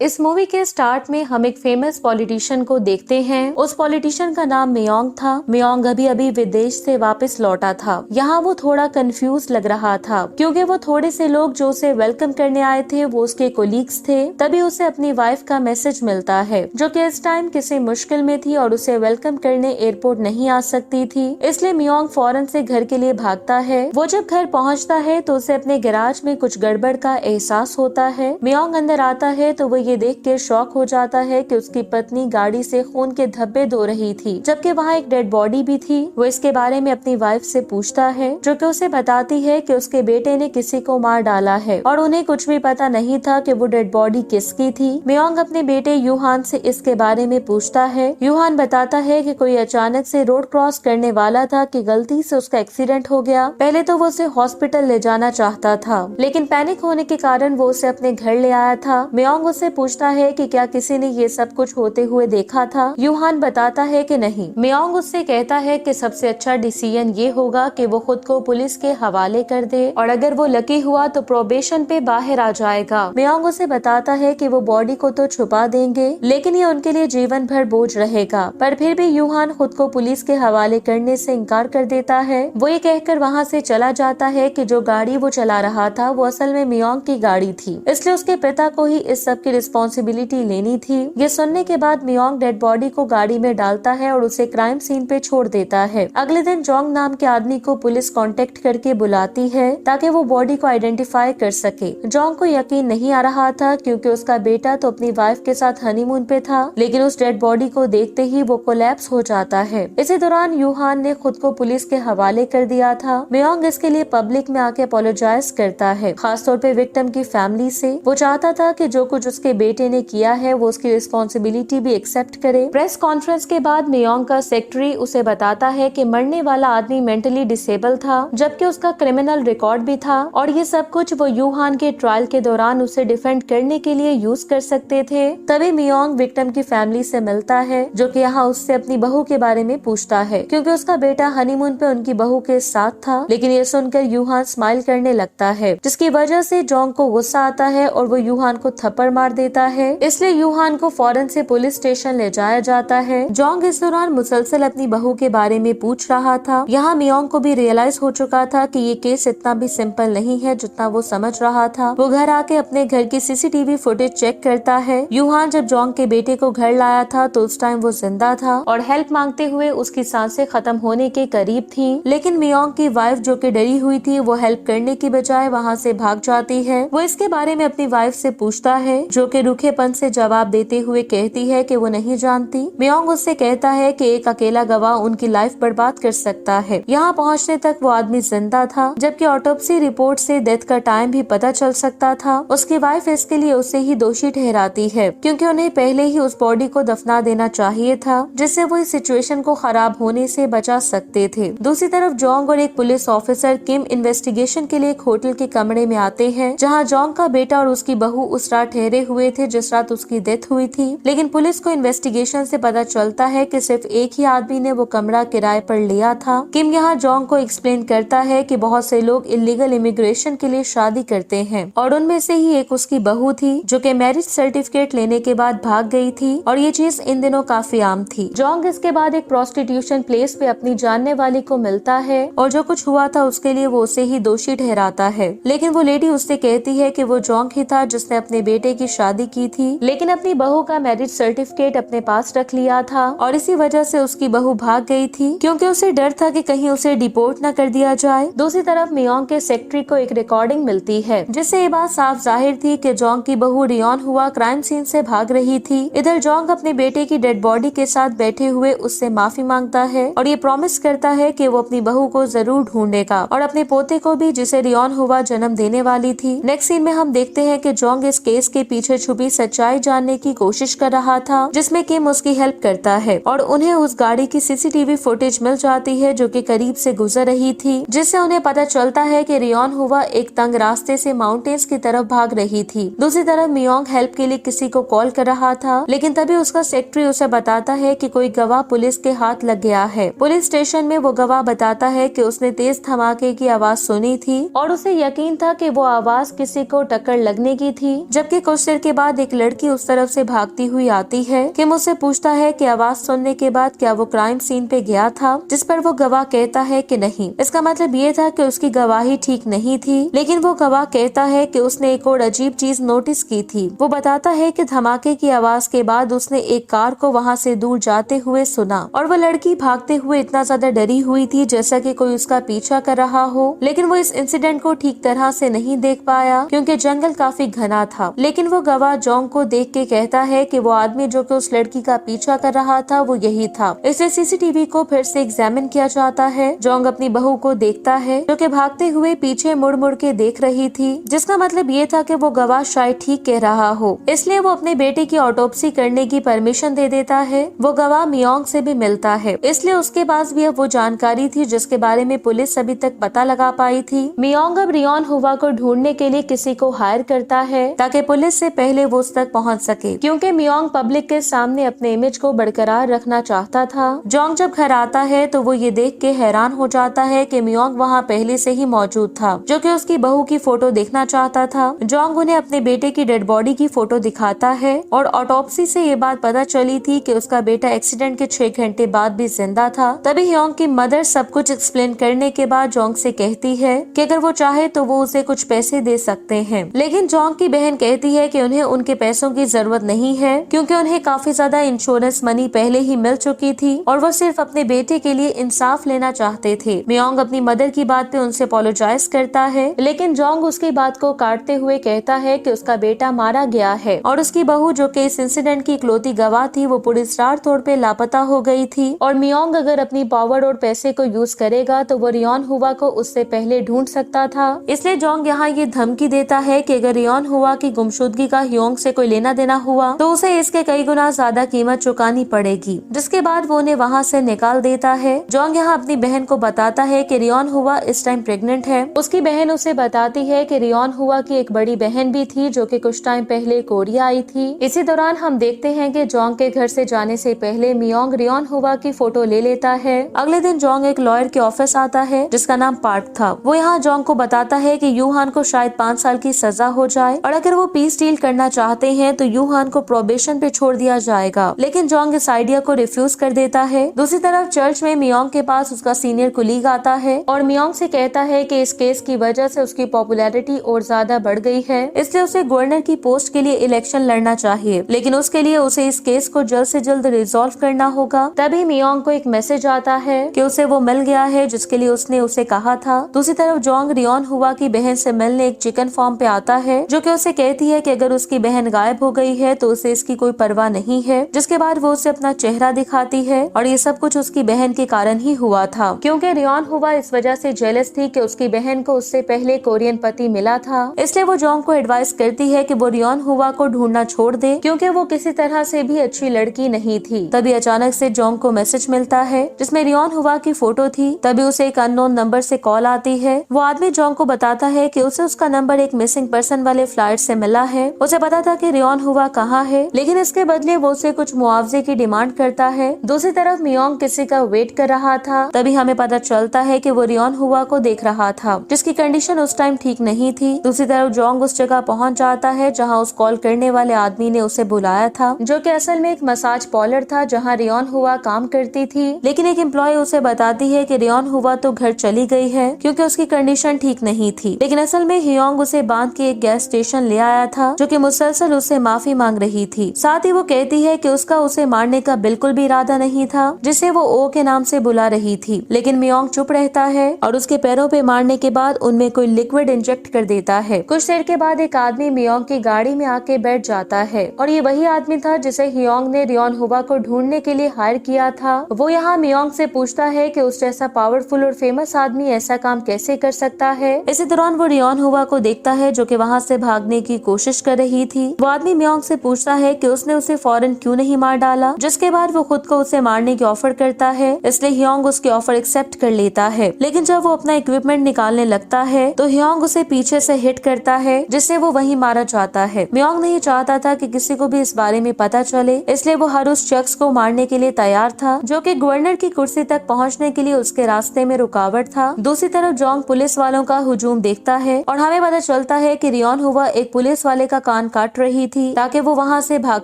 इस मूवी के स्टार्ट में हम एक फेमस पॉलिटिशियन को देखते हैं। उस पॉलिटिशियन का नाम मियोंग था। मियोंग अभी अभी विदेश से वापस लौटा था। यहाँ वो थोड़ा कंफ्यूज लग रहा था क्योंकि वो थोड़े से लोग जो उसे वेलकम करने आए थे वो उसके कोलीग्स थे। तभी उसे अपनी वाइफ का मैसेज मिलता है जो कि इस टाइम किसी मुश्किल में थी और उसे वेलकम करने एयरपोर्ट नहीं आ सकती थी। इसलिए मियोंग फौरन से घर के लिए भागता है। वो जब घर पहुँचता है तो उसे अपने गैराज में कुछ गड़बड़ का एहसास होता है। मियोंग अंदर आता है तो वो ये देख के शॉक हो जाता है कि उसकी पत्नी गाड़ी से खून के धब्बे धो रही थी, जबकि वहाँ एक डेड बॉडी भी थी। वो इसके बारे में अपनी वाइफ से पूछता है जो कि उसे बताती है कि उसके बेटे ने किसी को मार डाला है और उन्हें कुछ भी पता नहीं था कि वो डेड बॉडी किसकी थी। मियोंग अपने बेटे यूहान से इसके बारे में पूछता है। यूहान बताता है कि कोई अचानक से रोड क्रॉस करने वाला था कि गलती से उसका एक्सीडेंट हो गया। पहले तो वो उसे हॉस्पिटल ले जाना चाहता था, लेकिन पैनिक होने के कारण वो उसे अपने घर ले आया था। मियोंग उससे पूछता है कि क्या किसी ने ये सब कुछ होते हुए देखा था। यूहान बताता है कि नहीं। मियोंग उससे कहता है कि सबसे अच्छा डिसीजन ये होगा कि वो खुद को पुलिस के हवाले कर दे और अगर वो लकी हुआ तो प्रोबेशन पे बाहर आ जाएगा। मियोंग उसे बताता है कि वो बॉडी को तो छुपा देंगे लेकिन ये उनके लिए जीवन भर बोझ रहेगा, पर फिर भी यूहान खुद को पुलिस के हवाले करने से इनकार कर देता है। वो ये कहकर वहाँ से चला जाता है कि जो गाड़ी वो चला रहा था वो असल में मियोंग की गाड़ी थी, इसलिए उसके पिता को ही इस सब की रिस्पॉन्सिबिलिटी लेनी थी। ये सुनने के बाद मियोंग डेड बॉडी को गाड़ी में डालता है और उसे क्राइम सीन पे छोड़ देता है। अगले दिन जोंग नाम के आदमी को पुलिस कांटेक्ट करके बुलाती है ताकि वो बॉडी को आइडेंटिफाई कर सके। जोंग को यकीन नहीं आ रहा था क्योंकि उसका बेटा तो अपनी वाइफ के साथ हनीमून पे था, लेकिन उस डेड बॉडी को देखते ही वो कोलैप्स हो जाता है। इसी दौरान यूहान ने खुद को पुलिस के हवाले कर दिया था। मियोंग इसके लिए पब्लिक में आके अपोलोजाइज करता है, खासतौर पे विक्टिम की फैमिली से। वो चाहता था कि जो कुछ उसके बेटे ने किया है वो उसकी रिस्पॉन्सिबिलिटी भी एक्सेप्ट करे। प्रेस कॉन्फ्रेंस के बाद मियोंग का सेक्रेटरी उसे बताता है कि मरने वाला आदमी मेंटली डिसेबल था, जबकि उसका क्रिमिनल रिकॉर्ड भी था और ये सब कुछ वो यूहान के ट्रायल के दौरान उसे डिफेंड करने के लिए यूज कर सकते थे। तभी मियोंग विक्टिम की फैमिली से मिलता है जो कि यहाँ उससे अपनी बहू के बारे में पूछता है क्योंकि उसका बेटा हनीमून पे उनकी बहू के साथ था। लेकिन ये सुनकर यूहान स्माइल करने लगता है, जिसकी वजह से जोंग को गुस्सा आता है और वो यूहान को थप्पड़ मार देता है। इसलिए यूहान को फौरन से पुलिस स्टेशन ले जाया जाता है। जोंग इस दौरान मुसलसल अपनी बहू के बारे में पूछ रहा था। यहाँ मियोंग को भी रियलाइज हो चुका था कि ये केस इतना भी सिंपल नहीं है जितना वो समझ रहा था। वो घर आके अपने घर की सीसीटीवी फुटेज चेक करता है। यूहान जब जोंग के बेटे को घर लाया था तो उस टाइम वो जिंदा था और हेल्प मांगते हुए उसकी सांसें खत्म होने के करीब थी। लेकिन मियोंग की वाइफ जो कि डरी हुई थी वो हेल्प करने की बजाय वहाँ से भाग जाती है। वो इसके बारे में अपनी वाइफ से पूछता है जो कि रूखेपन से जवाब देते हुए कहती है कि वो नहीं जानती। मियोंग उससे कहता है कि एक अकेला गवाह उनकी लाइफ बर्बाद कर सकता है। यहाँ पहुँचने तक वो आदमी जिंदा था, जबकि ऑटोप्सी रिपोर्ट से डेथ का टाइम भी पता चल सकता था। उसकी वाइफ इसके लिए उसे ही दोषी ठहराती है क्योंकि उन्हें पहले ही उस बॉडी को दफना देना चाहिए था, जिससे वो इस सिचुएशन को खराब होने से बचा सकते थे। दूसरी तरफ जोंग और एक पुलिस ऑफिसर किम इन्वेस्टिगेशन के लिए एक होटल के कमरे में आते हैं जहाँ जोंग का बेटा और उसकी बहू उस रात ठहरे हुए थे जिस रात उसकी डेथ हुई थी। लेकिन पुलिस को इन्वेस्टिगेशन से पता चलता है कि सिर्फ एक ही आदमी ने वो कमरा किराए पर लिया था। किम यहाँ जोंग को एक्सप्लेन करता है कि बहुत से लोग इलीगल इमिग्रेशन के लिए शादी करते हैं और उनमें से ही एक उसकी बहू थी जो कि मैरिज सर्टिफिकेट लेने के बाद भाग गई थी और ये चीज इन दिनों काफी आम थी। जोंग इसके बाद एक प्रोस्टिट्यूशन प्लेस पे अपनी जानने वाली को मिलता है और जो कुछ हुआ था उसके लिए वो उसे ही दोषी ठहराता है। लेकिन वो लेडी उससे कहती है कि वो जोंग ही था जिसने अपने बेटे की शादी की थी, लेकिन अपनी बहू का मैरिज सर्टिफिकेट अपने पास रख लिया था और इसी वजह से उसकी बहू भाग गई थी क्योंकि उसे डर था कि कहीं उसे डिपोर्ट न कर दिया जाए। दूसरी तरफ मियोंग के सेक्रेटरी को एक रिकॉर्डिंग मिलती है जिससे ये बात साफ जाहिर थी कि जोंग की बहू रियोन हुआ क्राइम सीन से भाग रही थी। इधर जोंग अपने बेटे की डेड बॉडी के साथ बैठे हुए उससे माफी मांगता है और ये प्रॉमिस करता है कि वो अपनी बहू को जरूर ढूंढेगा और अपने पोते को भी जिसे रियोन हुआ जन्म देने वाली थी। नेक्स्ट सीन में हम देखते हैं कि जोंग इस केस के पीछे छुपी सच्चाई जानने की कोशिश कर रहा था, जिसमें किम उसकी हेल्प करता है और उन्हें उस गाड़ी की सीसीटीवी फुटेज मिल जाती है जो कि करीब से गुजर रही थी, जिससे उन्हें पता चलता है कि रियोन हुआ एक तंग रास्ते से माउंटेन्स की तरफ भाग रही थी। दूसरी तरफ मियोंग हेल्प के लिए किसी को कॉल कर रहा था, लेकिन तभी उसका सेक्रेटरी उसे बताता है कि कोई गवाह पुलिस के हाथ लग गया है। पुलिस स्टेशन में वो गवाह बताता है कि उसने तेज धमाके की आवाज सुनी थी और उसे यकीन था कि वो आवाज किसी को टक्कर लगने की थी, जबकि कुछ देर के बाद एक लड़की उस तरफ से भागती हुई आती है। किम उससे पूछता है कि आवाज सुनने के बाद क्या वो क्राइम सीन पे गया था, जिस पर वो गवाह कहता है कि नहीं। इसका मतलब ये था कि उसकी गवाही ठीक नहीं थी, लेकिन वो गवाह कहता है कि उसने एक और अजीब चीज नोटिस की थी। वो बताता है कि धमाके की आवाज के बाद उसने एक कार को वहाँ से दूर जाते हुए सुना और वो लड़की भागते हुए इतना ज्यादा डरी हुई थी जैसा कि कोई उसका पीछा कर रहा हो। लेकिन वो इस इंसिडेंट को ठीक तरह से नहीं देख पाया क्योंकि जंगल काफी घना था। लेकिन वो गवाह जोंग को देख के कहता है कि वो आदमी जो कि उस लड़की का पीछा कर रहा था वो यही था। इसलिए सीसीटीवी को फिर से एग्जामिन किया जाता है। जोंग अपनी बहू को देखता है जो कि भागते हुए पीछे मुड़ मुड़ के देख रही थी, जिसका मतलब ये था कि वो गवाह शायद ठीक कह रहा हो। इसलिए वो अपने बेटे की ऑटोप्सी करने की परमिशन दे देता है। वो गवाह मियोंग से भी मिलता है, इसलिए उसके पास भी अब वो जानकारी थी जिसके बारे में पुलिस अभी तक पता लगा पाई थी। मियोंग अब रियोन हुआ को ढूंढने के लिए किसी को हायर करता है ताकि पुलिस से पहले वो उस तक पहुंच सके, क्योंकि मियोंग पब्लिक के सामने अपने इमेज को बरकरार रखना चाहता था। जोंग जब घर आता है तो वो ये देख के हैरान हो जाता है कि मियोंग वहाँ पहले से ही मौजूद था, जो कि उसकी बहू की फोटो देखना चाहता था। जोंग उन्हें अपने बेटे की डेड बॉडी की फोटो दिखाता है और ऑटोप्सी से ये बात पता चली थी कि उसका बेटा एक्सीडेंट के 6 घंटे बाद भी जिंदा था। तभी ह्योंग की मदर सब कुछ एक्सप्लेन करने के बाद जोंग से कहती है कि अगर वो चाहे तो वो उसे कुछ पैसे दे सकते हैं, लेकिन जोंग की बहन कहती है कि उन्हें उनके पैसों की जरूरत नहीं है क्योंकि उन्हें काफी ज्यादा इंश्योरेंस मनी पहले ही मिल चुकी थी और वो सिर्फ अपने बेटे के लिए इंसाफ लेना चाहते थे। मियोंग अपनी मदर की बात पे उनसे अपोलोजाइज करता है, लेकिन जोंग उसकी बात को काटते हुए कहता है कि उसका बेटा मारा गया है और उसकी बहू जो कि इस इंसिडेंट की इकलौती गवाह थी वो पुरस्कार तौर पे लापता हो गई थी और मियोंग अगर अपनी पावर और पैसे को यूज करेगा तो वो रियोन हुआ को उससे पहले ढूंढ सकता था। इसलिए जोंग यहाँ ये धमकी देता है कि अगर रियोन हुआ की गुमशुदगी का ह्योंग से कोई लेना देना हुआ तो उसे इसके कई गुना ज्यादा कीमत चुकानी पड़ेगी, जिसके बाद वो उन्हें वहाँ से निकाल देता है। जोंग यहाँ अपनी बहन को बताता है कि रियोन हुआ इस टाइम प्रेग्नेंट है। उसकी बहन उसे बताती है कि रियोन हुआ की एक बड़ी बहन भी थी जो कि कुछ टाइम पहले कोरिया आई थी। इसी दौरान हम देखते हैं कि जोंग के घर से जाने से पहले मियोंग रियोन हुआ की फोटो ले लेता है। अगले दिन जोंग एक लॉयर के ऑफिस आता है जिसका नाम पार्क था। वो यहाँ जोंग को बताता है कि यूहान को शायद 5 साल की सजा हो जाए और अगर वो पीस डील करना चाहते हैं तो यूहान को प्रोबेशन पे छोड़ दिया जाएगा, लेकिन जोंग इस आइडिया को रिफ्यूज कर देता है। दूसरी तरफ चर्च में मियोंग के पास उसका सीनियर कुलीग आता है और मियोंग से कहता है कि इस केस की वजह से उसकी पॉपुलैरिटी और ज्यादा बढ़ गई है, इसलिए उसे गवर्नर की पोस्ट के लिए इलेक्शन लड़ना चाहिए, लेकिन उसके लिए उसे इस केस को जल्द से जल्द रिजॉल्व करना होगा। तभी मियोंग को एक मैसेज आता है कि उसे वो मिल गया है जिसके लिए उसने उसे कहा था। दूसरी तरफ जोंग रियोन हुआ की बहन से मिलने एक चिकन फार्म पे आता है जो कि उसे कहती है कि अगर उसकी बहन गायब हो गई है तो उसे इसकी कोई परवाह नहीं है, जिसके बाद वो उसे अपना चेहरा दिखाती है और ये सब कुछ उसकी बहन के कारण ही हुआ था, क्योंकि रियोन हुआ इस वजह से जेलस थी कि उसकी बहन को उससे पहले कोरियन पति मिला था। इसलिए वो जोंग को एडवाइस करती है कि वो रियोन हुआ को ढूंढना छोड़ दे क्योंकि वो किसी तरह से भी अच्छी लड़की नहीं थी। तभी अचानक से जोंग को मैसेज मिलता है जिसमें रियोन हुआ की फोटो थी। तभी उसे एक अननोन नंबर से कॉल आती है। वो आदमी जोंग को बताता है कि उसे उसका नंबर एक मिसिंग पर्सन वाले फ्लाइट से मिला है। उसे पता था कि रियोन हुआ कहाँ है, लेकिन इसके बदले वो उसे कुछ मुआवजे की डिमांड करता है। दूसरी तरफ मियोंग किसी का वेट कर रहा था। तभी हमें पता चलता है कि वो रियोन हुआ को देख रहा था जिसकी कंडीशन उस टाइम ठीक नहीं थी। दूसरी तरफ जोंग उस जगह पहुंच जाता है जहां उस कॉल करने वाले आदमी ने उसे बुलाया था, जो कि असल में एक मसाज पार्लर था जहां रियोन हुआ काम करती थी। लेकिन एक एम्प्लॉय उसे बताती है कि रियोन हुआ तो घर चली गई है क्योंकि उसकी कंडीशन ठीक नहीं थी, लेकिन असल में ह्योंग उसे बांध के एक गैस स्टेशन ले आया था जो कि मुसलसल उससे माफी मांग रही थी। साथ ही वो कहती है कि उसका उसे मारने का बिल्कुल भी इरादा नहीं था, जिसे वो ओ के नाम से बुला रही थी। लेकिन मियोंग चुप रहता है और उसके पैरों पे मारने के बाद उनमें कोई लिक्विड इंजेक्ट कर देता है। कुछ देर के बाद एक आदमी मियोंग की गाड़ी में आके बैठ जाता है और ये वही आदमी था जिसे ह्योंग ने रियोन हुआ को ढूंढने के लिए हायर किया था। वो यहाँ मियोंग से पूछता है कि उस जैसा पावरफुल और फेमस आदमी ऐसा काम कैसे कर सकता है। इसी दौरान वो रियोन हुआ को देखता है जो कि वहाँ से भागने की कोशिश कर रही थी। वो आदमी मियोंग से पूछता है कि उसने उसे फौरन क्यों नहीं मार डाला, जिसके बाद वो खुद को उसे मारने की ऑफर करता है। इसलिए ह्योंग उसकी ऑफर एक्सेप्ट कर लेता है, लेकिन जब वो अपना इक्विपमेंट निकालने लगता है तो ह्योंग उसे पीछे से हिट करता है जिससे वो वहीं मारा जाता है। मियोंग नहीं चाहता था कि किसी को भी इस बारे में पता चले, इसलिए वो हर उस शख्स को मारने के लिए तैयार था जो कि गवर्नर की कुर्सी तक पहुंचने के लिए उसके रास्ते में रुकावट था। दूसरी तरफ जोंग पुलिस वालों का हुजूम देखता है और हमें पता चलता है कि रियोन हुआ एक पुलिस वाले का कान काट रही थी ताकि वो वहाँ से भाग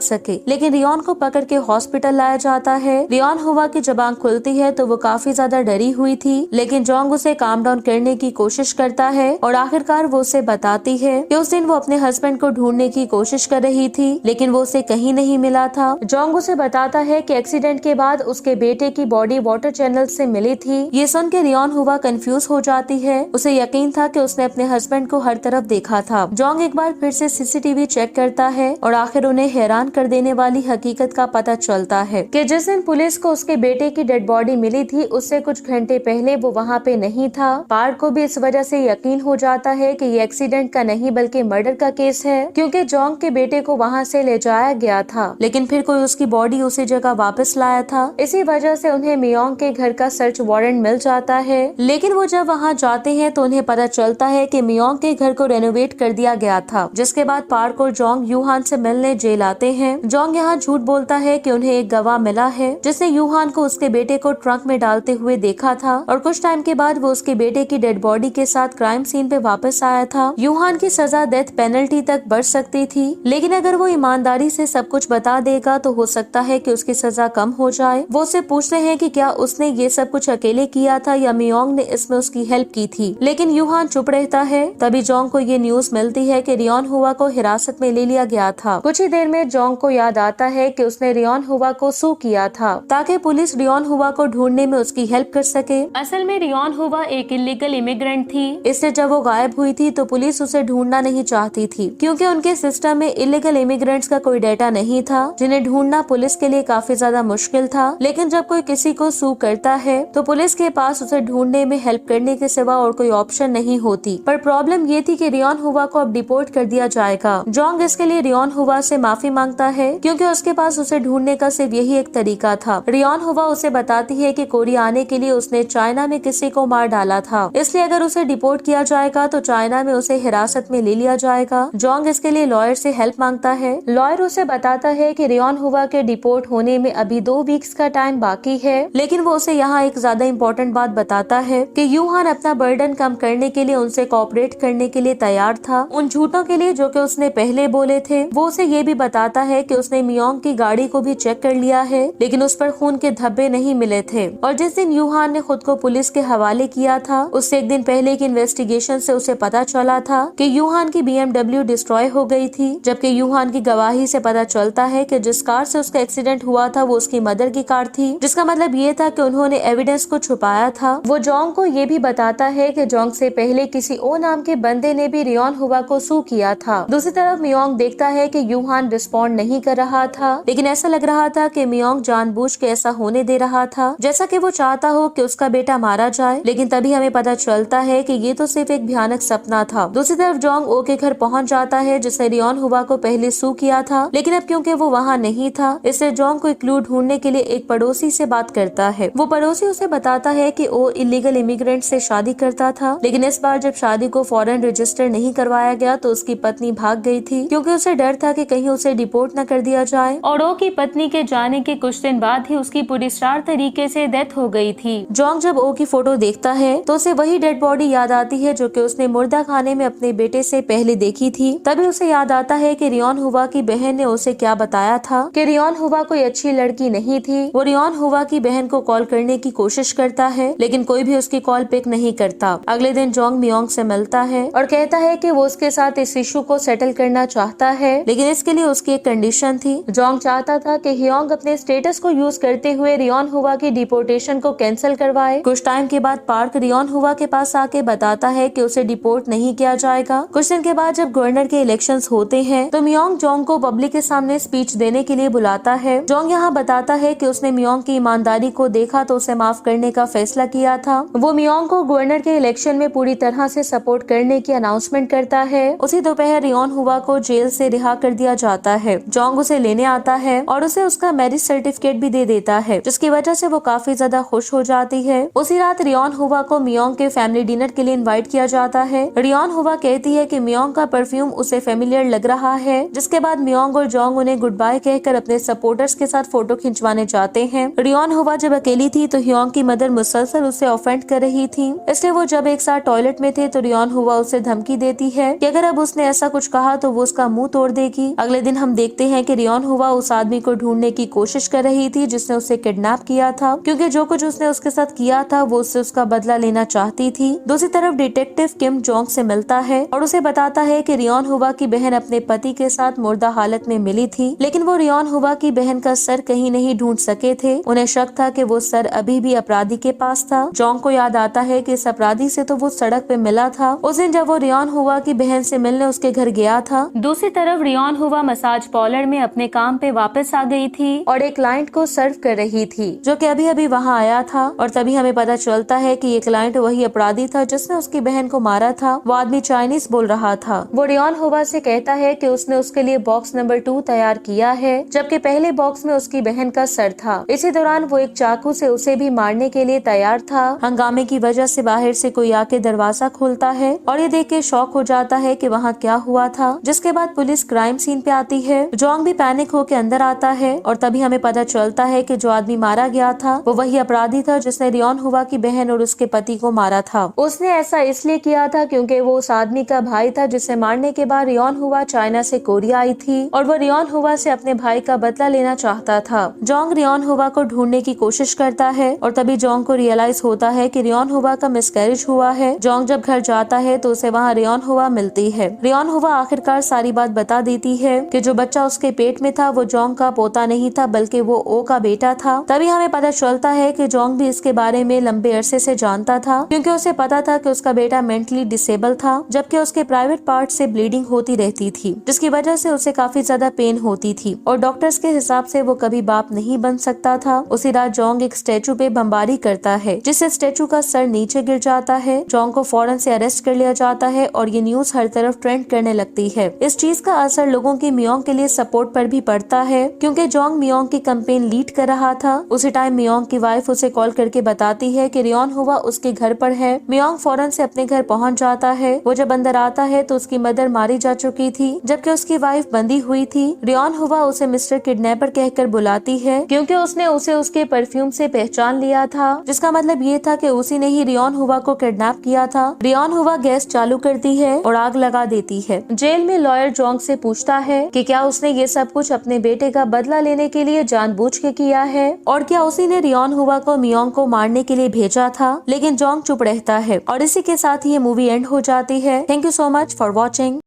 सके, लेकिन रियोन को पकड़ के हॉस्पिटल लाया जाता है। रियोन हुआ की जब आंख खुलती है तो वो काफी ज्यादा डरी हुई थी, लेकिन जोंग उसे काम डाउन करने की कोशिश करता है और आखिरकार वो उसे बताती है कि उस दिन वो अपने हस्बैंड को ढूंढने की कोशिश कर रही थी, लेकिन वो उसे कहीं नहीं मिला था। जोंग उसे बताता है कि एक्सीडेंट के बाद उसके बेटे की बॉडी वाटर चैनल से मिली थी। ये सुन के रियोन हुआ कंफ्यूज हो जाती है। उसे यकीन था कि उसने अपने हस्बैंड को हर तरफ देखा था। जोंग एक बार फिर से सीसीटीवी चेक करता है और आखिर उन्हें हैरान कर देने वाली हकीकत का पता चलता है कि जिस दिन पुलिस को उसके बेटे की डेड बॉडी मिली थी उससे कुछ घंटे पहले वो वहाँ पे नहीं था। पार्क को भी इस वजह से यकीन हो जाता है कि ये एक्सीडेंट का नहीं बल्कि मर्डर का केस है, क्योंकि जोंग के बेटे को वहाँ से ले जाया गया था, लेकिन फिर कोई उसकी बॉडी उसी जगह वापस लाया था। इसी वजह से उन्हें मियोंग के घर का सर्च वारंट मिल जाता है, लेकिन वो जब वहाँ जाते हैं तो उन्हें पता चलता है कि मियोंग के घर को रेनोवेट कर दिया गया था। जिसके बाद पार्क और जोंग यूहान से मिलने जेल आते हैं। जोंग यहाँ झूठ बोलता है कि उन्हें एक गवाह मिला है जिसने यूहान को उसके बेटे को ट्रंक में डालते हुए देखा था और कुछ टाइम के बाद वो उसके बेटे की डेड बॉडी के साथ क्राइम सीन पे वापस आया था। यूहान की सजा डेथ पेनल्टी तक बढ़ सकती थी, लेकिन अगर वो ईमानदारी से सब कुछ बता देगा तो हो सकता है कि उसकी सजा कम हो जाए। वो उससे पूछते हैं कि क्या उसने ये सब कुछ अकेले किया था या मियोंग ने इसमें उसकी हेल्प की थी, लेकिन यूहान चुप रहता है। तभी जोंग को ये न्यूज मिलती है कि रियोन हुआ को हिरासत में ले लिया गया था। कुछ ही देर में जोंग को याद आता है कि उसने रियोन हुआ को सू किया था ताकि पुलिस रियोन हुआ को ढूंढने में उसकी हेल्प कर सके। असल में रियोन हुआ एक इलीगल इमिग्रेंट थी, इसलिए जब वो गायब हुई थी तो पुलिस उसे ढूंढना नहीं चाहती थी, क्योंकि उनके सिस्टम में इलीगल इमिग्रेंट्स का कोई डेटा नहीं था जिन्हें ढूंढना पुलिस के लिए काफी ज्यादा मुश्किल था। लेकिन जब कोई किसी को सू करता है तो पुलिस के पास उसे ढूंढने में हेल्प करने के सिवा और कोई ऑप्शन नहीं होती। पर प्रॉब्लम ये थी कि रियोन हुआ को अब डिपोर्ट कर दिया जाएगा। जोंग इसके लिए रियोन हुआ से माफी मांगता है, क्योंकि उसके पास उसे ढूंढने का सिर्फ यही एक तरीका था। रियोन हुआ उसे बताती है कि कोरिया आने के लिए उसने चाइना में किसी को मार डाला था, इसलिए अगर उसे डिपोर्ट किया जाएगा तो चाइना में उसे हिरासत में ले लिया जाएगा। जोंग इसके लिए लॉयर से हेल्प मांगता है। लॉयर उसे बताता है कि रियोन हुआ के डिपोर्ट होने में अभी 2 वीक्स का टाइम बाकी है, लेकिन वो उसे यहाँ एक ज्यादा इम्पोर्टेंट बात बताता है कि यूहान अपना बर्डन कम करने के लिए उनसे कोऑपरेट करने के लिए तैयार था, उन झूठों के लिए जो कि उसने पहले बोले थे। वो उसे ये भी बताता है कि उसने मियोंग की गाड़ी को भी चेक कर लिया है, लेकिन उस पर खून के धब्बे नहीं मिले थे। और जिस दिन यूहान ने खुद को पुलिस के हवाले किया था उससे एक दिन पहले की इन्वेस्टिगेशन से उसे पता चला था कि यूहान की BMW डिस्ट्रॉय हो गई थी, जबकि यूहान की गवाही से पता चलता है कि जिस कार से उसका एक्सीडेंट हुआ था वो उसकी मदर की कार थी, जिसका मतलब ये था कि उन्होंने एविडेंस को छुपाया था। वो जोंग को ये भी बताता है कि जोंग से पहले किसी ओ नाम के बंदे ने भी रियोन हुआ को सू किया था। दूसरी तरफ मियोंग देखता है कि यूहान रिस्पॉन्ड नहीं कर रहा था, लेकिन ऐसा लग रहा था कि मियोंग जानबूझ के ऐसा होने दे रहा था जैसा कि वो चाहता हो कि उसका बेटा मारा जाए। लेकिन तभी हमें पता चलता है कि ये तो सिर्फ एक भयानक सपना था। दूसरी तरफ जोंग ओ के घर पहुंच जाता है जिसने रियोन हुआ को पहले सू किया था, लेकिन अब क्योंकि वो वहाँ नहीं था इसलिए जोंग को क्लू ढूंढने के लिए एक पड़ोसी से बात करता है। वो पड़ोसी उसे बताता है कि वो इलीगल इमिग्रेंट से शादी करता था, लेकिन इस बार जब शादी को फौरन रजिस्टर नहीं करवाया गया तो उसकी पत्नी भाग गई थी, क्योंकि उसे डर था कि कहीं उसे डिपोर्ट न कर दिया जाए। और ओ की पत्नी के जाने के कुछ दिन बाद ही उसकी पूरी स्टार तरीके से डेथ हो गई थी। जोंग जब ओ की फोटो देखता है तो उसे वही डेड बॉडी याद आती है जो कि उसने मुर्दा खाने में अपने बेटे से पहले देखी थी। तभी उसे याद आता है कि रियोन हुआ की बहन ने उसे क्या बताया था कि रियोन हुआ कोई अच्छी लड़की नहीं थी। वो रियोन हुआ की बहन को कॉल करने की कोशिश करता है, लेकिन कोई भी उसकी कॉल पिक नहीं करता। अगले दिन जोंग मियोंग से मिलता है और कहता है कि वो उसके साथ इस इशू को सेटल करना चाहता है, लेकिन इसके लिए उसकी एक कंडीशन थी। जोंग चाहता था कि हियोंग अपने स्टेटस को यूज करते हुए रियोन हुआ की डिपोर्टेशन को कैंसिल करवाए। कुछ टाइम के बाद पार्क रियोन हुआ के पास आके बताता है कि उसे डिपोर्ट नहीं किया जाएगा। कुछ दिन के बाद जब गवर्नर के इलेक्शंस होते हैं तो मियोंग जोंग को पब्लिक के सामने स्पीच देने के लिए बुलाता है। जोंग यहाँ बताता है कि उसने मियोंग की ईमानदारी को देखा तो उसे माफ करने का फैसला किया था। वो मियोंग को गवर्नर के इलेक्शन में पूरी तरह से सपोर्ट करने की अनाउंसमेंट करता है। उसी दोपहर रियोन हुआ को जेल से रिहा कर दिया जाता है। जोंग उसे लेने आता है और उसे उसका मैरिज सर्टिफिकेट भी दे देता है, जिसकी वजह से वो काफी ज्यादा खुश हो जाती है। उसी रात रियोन हुआ को मियोंग के फैमिली डिनर के लिए इनवाइट किया जाता है। रियोन हुआ कहती है कि मियोंग का परफ्यूम उसे फेमिलियर लग रहा है, जिसके बाद मियोंग और जोंग उन्हें गुड बाय कहकर अपने सपोर्टर्स के साथ फोटो खिंचवाने जाते हैं। रियोन हुआ जब अकेली थी तो हियोंग की मदर मुसलसल उसे ऑफेंड कर रही थी, इसलिए वो जब एक साथ टॉयलेट में थे तो रियोन हुआ उसे धमकी देती है कि अगर अब उसने ऐसा कुछ कहा तो वो उसका मुंह तोड़ देगी। अगले दिन हम देखते हैं कि रियोन हुआ उस आदमी को ढूंढने की कोशिश कर रही थी जिसने उसे किडनैप किया था, क्योंकि जो कुछ उसने उसके साथ किया था वो उससे उसका बदला लेना चाहती थी। दूसरी तरफ डिटेक्टिव किम जोंग से मिलता है और उसे बताता है कि रियोन हुआ की बहन अपने पति के साथ मुर्दा हालत में मिली थी, लेकिन वो रियोन हुआ की बहन का सर कहीं नहीं ढूंढ सके थे। उन्हें शक था कि वो सर अभी भी अपराधी के पास था। जोंग को याद आता है कि इस अपराधी से तो वो सड़क पे मिला था उस दिन जब वो रियोन हुआ की बहन से मिलने उसके घर गया था। दूसरी तरफ रियोन हुआ मसाज पार्लर में अपने काम पे वापस आ गई थी और एक क्लाइंट को सर्व कर रही थी जो कि अभी अभी वहाँ आया था, और तभी हमें पता चलता है कि ये क्लाइंट वही अपराधी था जिसने उसकी बहन को मारा था। वो आदमी चाइनीज बोल रहा था। वो रियोन हुआ से कहता है कि उसने उसके लिए बॉक्स नंबर 2 तैयार किया है, जबकि पहले बॉक्स में उसकी बहन का सर था। इसी दौरान वो एक चाकू से उसे भी मारने के लिए तैयार था। हंगामे की वजह से बाहर से कोई आके दरवाजा खोलता है और ये देख के शॉक हो जाता है कि वहाँ क्या हुआ था, जिसके बाद पुलिस क्राइम सीन पे आती है। जोंग भी पैनिक होके अंदर आता है और तभी हमें पता चलता है कि जो आदमी मारा गया था वो वही अपराधी था जिसने रियोन हुआ की बहन और उसके पति को मारा था। उसने ऐसा इसलिए किया था क्योंकि वो उस आदमी का भाई था जिसे मारने के बाद रियोन हुआ चाइना से कोरिया आई थी और वो रियोन हुआ से अपने भाई का बदला लेना चाहता था। जोंग रियोन हुआ को ढूंढने की कोशिश करता है और तभी जोंग को रियलाइज होता है कि रियोन हुआ का मिसकैरेज हुआ है। जोंग जब घर जाता है तो उसे वहाँ रियोन हुआ मिलती है। रियोन हुआ आखिरकार सारी बात बता देती है कि जो बच्चा उसके पेट में था वो जोंग का पोता नहीं था बल्कि वो ओ का बेटा था। तभी हमें पता चलता है कि जोंग भी इसके बारे में लंबे अरसे से जानता था, क्योंकि उसे पता था कि उसका बेटा मेंटली डिसेबल था, जबकि उसके प्राइवेट पार्ट से ब्लीडिंग होती रहती थी जिसकी वजह से उसे काफी ज्यादा पेन होती थी और डॉक्टर्स के हिसाब से वो कभी बाप नहीं बन सकता था। उसी रात जोंग एक स्टैचू पे बमबारी करता है जिससे स्टैचू का सर नीचे गिर जाता है। जोंग को फौरन से अरेस्ट कर लिया जाता है और ये न्यूज हर तरफ ट्रेंड करने लगती है। इस चीज का असर लोगों की मियोंग के लिए सपोर्ट पर भी पड़ता है, क्योंकि जोंग मियोंग की कैंपेन लीड कर रहा था। उसी टाइम मियोंग की वाइफ उसे कॉल करके बताती है कि रियोन हुआ उसके घर पर है। मियोंग फौरन से अपने घर पहुंच जाता है। वो जब अंदर आता है तो उसकी मदर मारी जा चुकी थी जबकि उसकी वाइफ बंदी हुई थी। रियोन हुआ उसे मिस्टर किडनैपर कहकर बुलाती है क्योंकि उसने उसे उसके परफ्यूम से पहचान लिया था, जिसका मतलब ये था कि उसी ने ही रियोन हुआ को किडनैप किया था। रियोन हुआ गैस चालू करती है और आग लगा देती है। जेल में लॉयर जोंग से पूछता है कि क्या उसने ये सब कुछ अपने बेटे का बदला लेने के लिए जानबूझ के किया है और क्या उसी ने रियोन हुआ को मियोंग को मारने के लिए भेजा था, लेकिन जोंग चुप रहता है और इसी के साथ ही ये मूवी एंड हो जाती है। Thank you so much for watching.